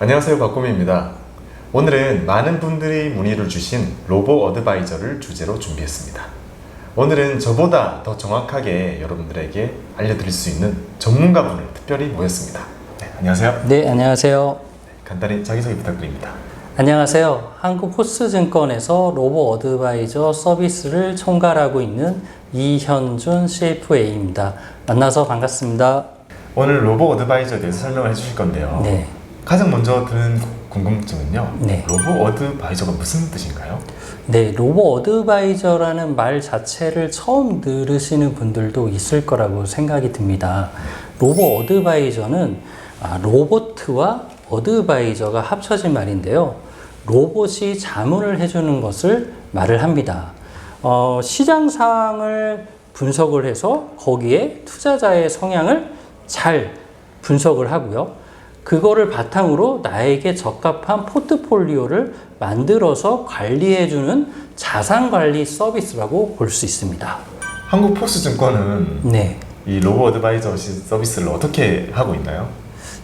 안녕하세요, 박고미입니다. 오늘은 많은 분들이 문의를 주신 로보 어드바이저를 주제로 준비했습니다. 오늘은 저보다 더 정확하게 여러분들에게 알려드릴 수 있는 전문가분을 특별히 모였습니다. 네, 안녕하세요. 네, 안녕하세요. 간단히 자기소개 부탁드립니다. 안녕하세요. 한국포스증권에서 로보 어드바이저 서비스를 총괄하고 있는 이현준 CFA입니다. 만나서 반갑습니다. 오늘 로보 어드바이저에 대해서 설명을 해주실 건데요. 네. 가장 먼저 드는 궁금증은요. 네. 로보 어드바이저가 무슨 뜻인가요? 네, 로보 어드바이저라는 말 자체를 처음 들으시는 분들도 있을 거라고 생각이 듭니다. 로보 어드바이저는 로보트와 어드바이저가 합쳐진 말인데요. 로봇이 자문을 해주는 것을 말을 합니다. 시장 상황을 분석을 해서 거기에 투자자의 성향을 잘 분석을 하고요. 그거를 바탕으로 나에게 적합한 포트폴리오를 만들어서 관리해주는 자산관리 서비스라고 볼 수 있습니다. 한국포스증권은 네. 이 로보 어드바이저 서비스를 어떻게 하고 있나요?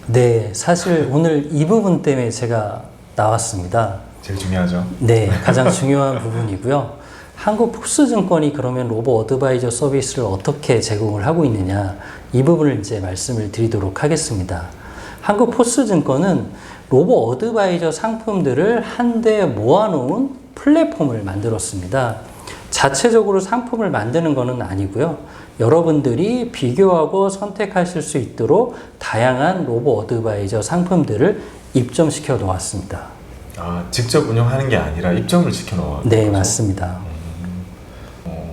네, 사실 오늘 이 부분 때문에 제가 나왔습니다. 제일 중요하죠. 네, 가장 중요한 부분이고요. 한국포스증권이 그러면 로보 어드바이저 서비스를 어떻게 제공을 하고 있느냐, 이 부분을 이제 말씀을 드리도록 하겠습니다. 한국포스증권은 로보 어드바이저 상품들을 한데 모아놓은 플랫폼을 만들었습니다. 자체적으로 상품을 만드는 것은 아니고요. 여러분들이 비교하고 선택하실 수 있도록 다양한 로보 어드바이저 상품들을 입점시켜 놓았습니다. 직접 운영하는 게 아니라 입점을 시켜 놓은 네, 거죠? 맞습니다.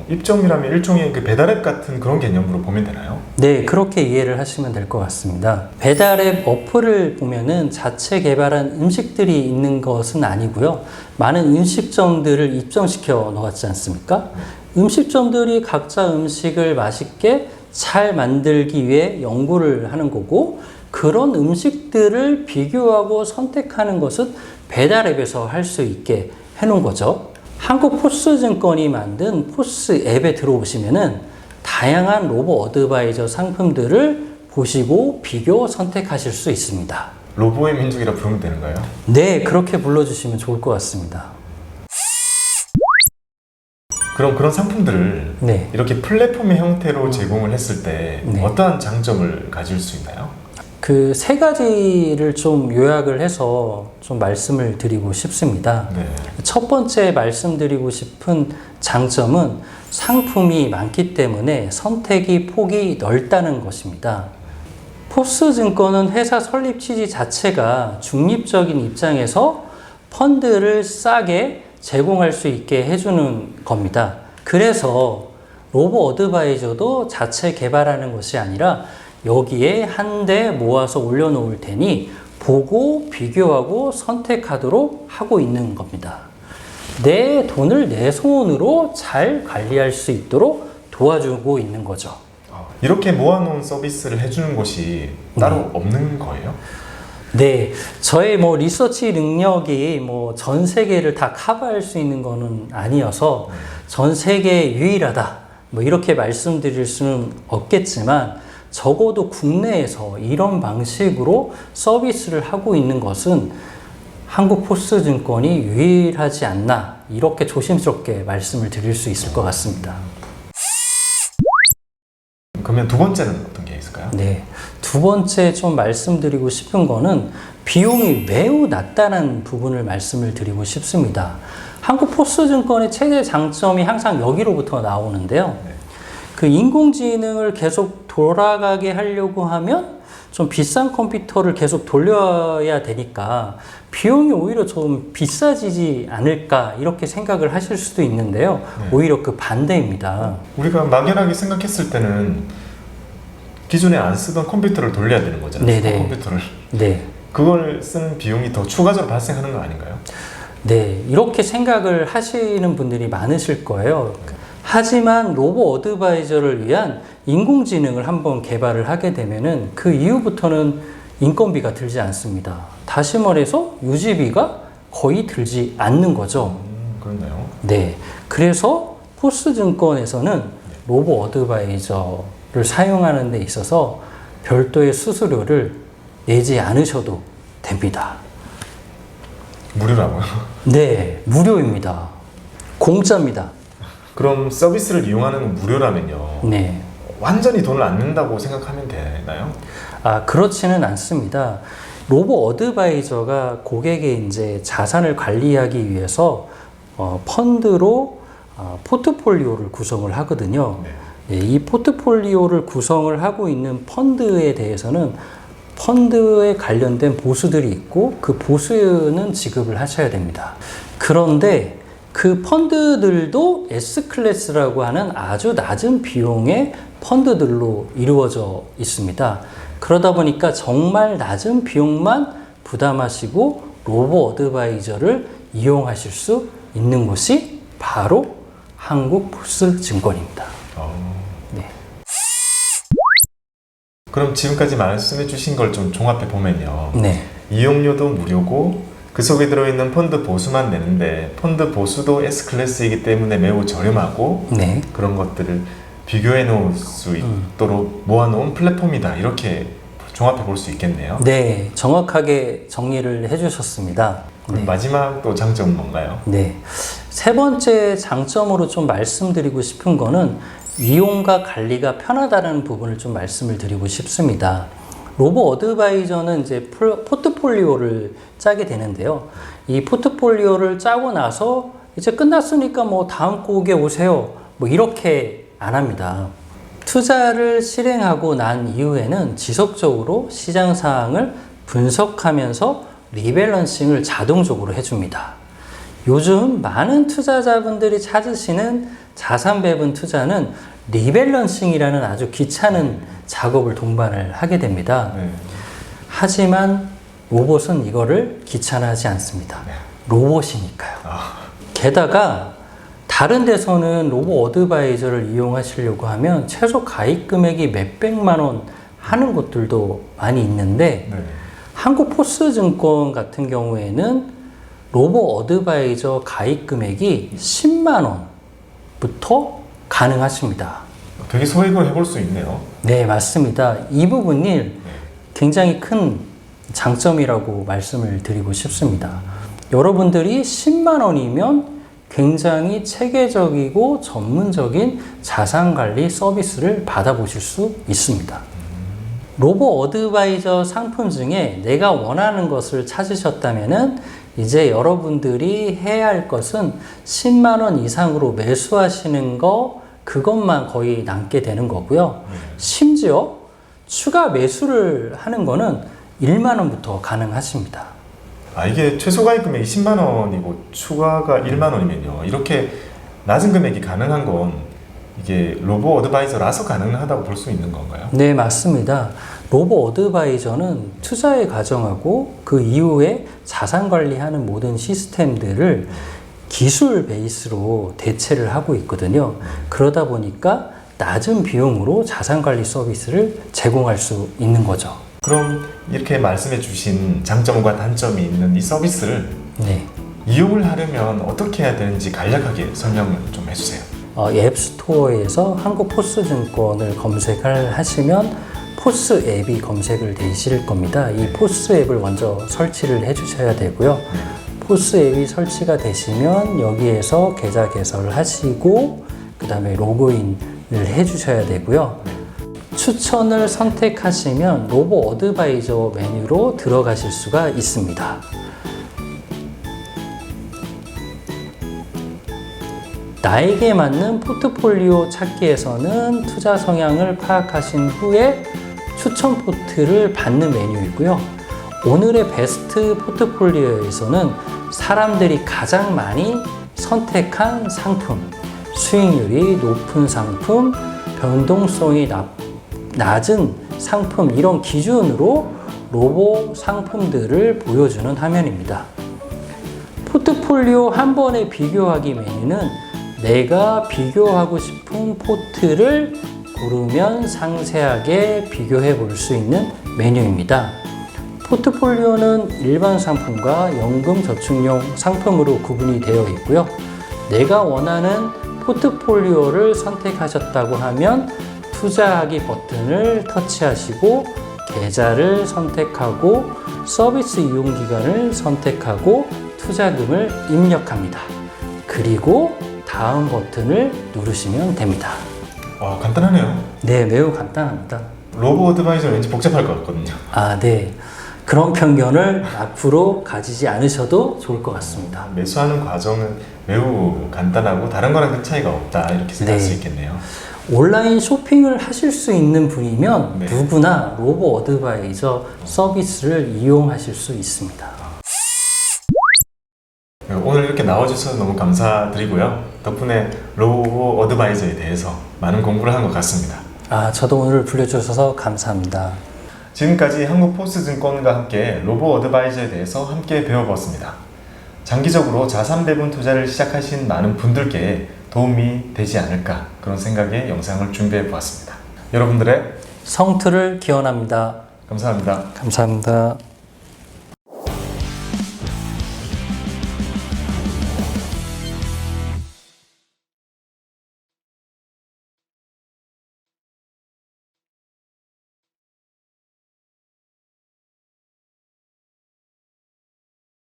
입점이라면 일종의 그 배달앱 같은 그런 개념으로 보면 되나요? 네, 그렇게 이해를 하시면 될 것 같습니다. 배달앱 어플을 보면은 자체 개발한 음식들이 있는 것은 아니고요. 많은 음식점들을 입점시켜 놓았지 않습니까? 음식점들이 각자 음식을 맛있게 잘 만들기 위해 연구를 하는 거고, 그런 음식들을 비교하고 선택하는 것은 배달앱에서 할 수 있게 해놓은 거죠. 한국포스증권이 만든 포스 앱에 들어오시면은 다양한 로보 어드바이저 상품들을 보시고 비교 선택하실 수 있습니다. 로보의 민족이라 부르면 되는가요? 네, 그렇게 불러주시면 좋을 것 같습니다. 그럼 그런 상품들을 네. 이렇게 플랫폼의 형태로 제공을 했을 때 네. 어떠한 장점을 가질 수 있나요? 그 세 가지를 좀 요약을 해서 좀 말씀을 드리고 싶습니다. 네. 첫 번째 말씀드리고 싶은 장점은 상품이 많기 때문에 선택의 폭이 넓다는 것입니다. 포스증권은 회사 설립 취지 자체가 중립적인 입장에서 펀드를 싸게 제공할 수 있게 해주는 겁니다. 그래서 로보 어드바이저도 자체 개발하는 것이 아니라 여기에 한데 모아서 올려놓을 테니 보고 비교하고 선택하도록 하고 있는 겁니다. 내 돈을 내 손으로 잘 관리할 수 있도록 도와주고 있는 거죠. 이렇게 모아놓은 서비스를 해주는 곳이 따로 없는 거예요? 네, 저의 리서치 능력이 전 세계를 다 커버할 수 있는 거는 아니어서 전 세계 유일하다 이렇게 말씀드릴 수는 없겠지만, 적어도 국내에서 이런 방식으로 서비스를 하고 있는 것은 한국포스증권이 유일하지 않나, 이렇게 조심스럽게 말씀을 드릴 수 있을 것 같습니다. 그러면 두 번째는 어떤 게 있을까요? 네, 두 번째 좀 말씀드리고 싶은 거는 비용이 매우 낮다는 부분을 말씀을 드리고 싶습니다. 한국포스증권의 최대 장점이 항상 여기로부터 나오는데요. 그 인공지능을 계속 돌아가게 하려고 하면 좀 비싼 컴퓨터를 계속 돌려야 되니까 비용이 오히려 좀 비싸지지 않을까, 이렇게 생각을 하실 수도 있는데요. 오히려 그 반대입니다. 우리가 막연하게 생각했을 때는 기존에 안 쓰던 컴퓨터를 돌려야 되는 거잖아요. 네네. 컴퓨터를. 네. 그걸 쓰는 비용이 더 추가적으로 발생하는 거 아닌가요? 네, 이렇게 생각을 하시는 분들이 많으실 거예요. 하지만 로보 어드바이저를 위한 인공지능을 한번 개발을 하게 되면은 그 이후부터는 인건비가 들지 않습니다. 다시 말해서 유지비가 거의 들지 않는 거죠. 그렇네요. 네, 그래서 포스증권에서는 로보 어드바이저를 사용하는 데 있어서 별도의 수수료를 내지 않으셔도 됩니다. 무료라고요? 네, 무료입니다. 공짜입니다. 그럼 서비스를 이용하는 건 무료라면요. 네. 완전히 돈을 안 낸다고 생각하면 되나요? 그렇지는 않습니다. 로보 어드바이저가 고객의 이제 자산을 관리하기 위해서 펀드로 포트폴리오를 구성을 하거든요. 네. 이 포트폴리오를 구성을 하고 있는 펀드에 대해서는 펀드에 관련된 보수들이 있고 그 보수는 지급을 하셔야 됩니다. 그런데 그 펀드들도 S클래스라고 하는 아주 낮은 비용의 펀드들로 이루어져 있습니다. 그러다 보니까 정말 낮은 비용만 부담하시고 로보 어드바이저를 이용하실 수 있는 곳이 바로 한국포스증권입니다. 네. 그럼 지금까지 말씀해 주신 걸 좀 종합해 보면요. 네. 이용료도 무료고 그 속에 들어있는 펀드 보수만 내는데 펀드 보수도 S클래스이기 때문에 매우 저렴하고 네. 그런 것들을 비교해 놓을 수 있도록 모아놓은 플랫폼이다. 이렇게 종합해 볼 수 있겠네요. 네, 정확하게 정리를 해주셨습니다. 그럼 네. 마지막 또 장점은 뭔가요? 네. 세 번째 장점으로 좀 말씀드리고 싶은 거는 이용과 관리가 편하다는 부분을 좀 말씀을 드리고 싶습니다. 로보 어드바이저는 이제 포트폴리오를 짜게 되는데요. 이 포트폴리오를 짜고 나서 이제 끝났으니까 뭐 다음 곡에 오세요. 뭐 이렇게 안 합니다. 투자를 실행하고 난 이후에는 지속적으로 시장 상황을 분석하면서 리밸런싱을 자동적으로 해줍니다. 요즘 많은 투자자분들이 찾으시는 자산 배분 투자는 리밸런싱이라는 아주 귀찮은 작업을 동반을 하게 됩니다. 네. 하지만 로봇은 이거를 귀찮아하지 않습니다. 로봇이니까요. 게다가 다른 데서는 로보 어드바이저를 이용하시려고 하면 최소 가입 금액이 몇백만 원 하는 곳들도 많이 있는데 네. 한국포스증권 같은 경우에는 로보 어드바이저 가입 금액이 10만 원부터 가능하십니다. 되게 소액을 해볼 수 있네요. 네, 맞습니다. 이 부분이 굉장히 큰 장점이라고 말씀을 드리고 싶습니다. 여러분들이 10만 원이면 굉장히 체계적이고 전문적인 자산관리 서비스를 받아보실 수 있습니다. 로보 어드바이저 상품 중에 내가 원하는 것을 찾으셨다면은 이제 여러분들이 해야 할 것은 10만 원 이상으로 매수하시는 거 그것만 거의 남게 되는 거고요. 심지어 추가 매수를 하는 거는 1만 원부터 가능하십니다. 이게 최소 가입 금액이 10만 원이고 추가가 1만 원이면요. 이렇게 낮은 금액이 가능한 건 이게 로보 어드바이저라서 가능하다고 볼 수 있는 건가요? 네, 맞습니다. 로보 어드바이저는 투자의 과정하고 그 이후에 자산 관리하는 모든 시스템들을 기술 베이스로 대체를 하고 있거든요. 그러다 보니까 낮은 비용으로 자산 관리 서비스를 제공할 수 있는 거죠. 그럼 이렇게 말씀해 주신 장점과 단점이 있는 이 서비스를 네. 이용을 하려면 어떻게 해야 되는지 간략하게 설명을 좀 해주세요. 앱스토어에서 한국포스증권을 검색을 하시면 포스 앱이 검색을 되실 겁니다. 이 포스 앱을 먼저 설치를 해주셔야 되고요. 포스 앱이 설치가 되시면 여기에서 계좌 개설을 하시고 그 다음에 로그인을 해주셔야 되고요. 추천을 선택하시면 로보 어드바이저 메뉴로 들어가실 수가 있습니다. 나에게 맞는 포트폴리오 찾기에서는 투자 성향을 파악하신 후에 추천 포트를 받는 메뉴이고요. 오늘의 베스트 포트폴리오에서는 사람들이 가장 많이 선택한 상품, 수익률이 높은 상품, 변동성이 낮은 상품 이런 기준으로 로보 상품들을 보여주는 화면입니다. 포트폴리오 한 번에 비교하기 메뉴는 내가 비교하고 싶은 포트를 고르면 상세하게 비교해 볼 수 있는 메뉴입니다. 포트폴리오는 일반 상품과 연금 저축용 상품으로 구분이 되어 있고요. 내가 원하는 포트폴리오를 선택하셨다고 하면 투자하기 버튼을 터치하시고 계좌를 선택하고 서비스 이용 기간을 선택하고 투자금을 입력합니다. 그리고 다음 버튼을 누르시면 됩니다. 간단하네요. 네, 매우 간단합니다. 로보 어드바이저 왠지 복잡할 것 같거든요. 네. 그런 편견을 앞으로 가지지 않으셔도 좋을 것 같습니다. 매수하는 과정은 매우 간단하고 다른 거랑 큰 차이가 없다 이렇게 생각할 수 있겠네요. 온라인 쇼핑을 하실 수 있는 분이면 네. 누구나 로보 어드바이저 서비스를 이용하실 수 있습니다. 오늘 이렇게 나와주셔서 너무 감사드리고요. 덕분에 로보 어드바이저에 대해서 많은 공부를 한 것 같습니다. 저도 오늘 불러주셔서 감사합니다. 지금까지 한국포스증권과 함께 로보 어드바이저에 대해서 함께 배워보았습니다. 장기적으로 자산 배분 투자를 시작하신 많은 분들께 도움이 되지 않을까 그런 생각에 영상을 준비해 보았습니다. 여러분들의 성투를 기원합니다. 감사합니다. 감사합니다.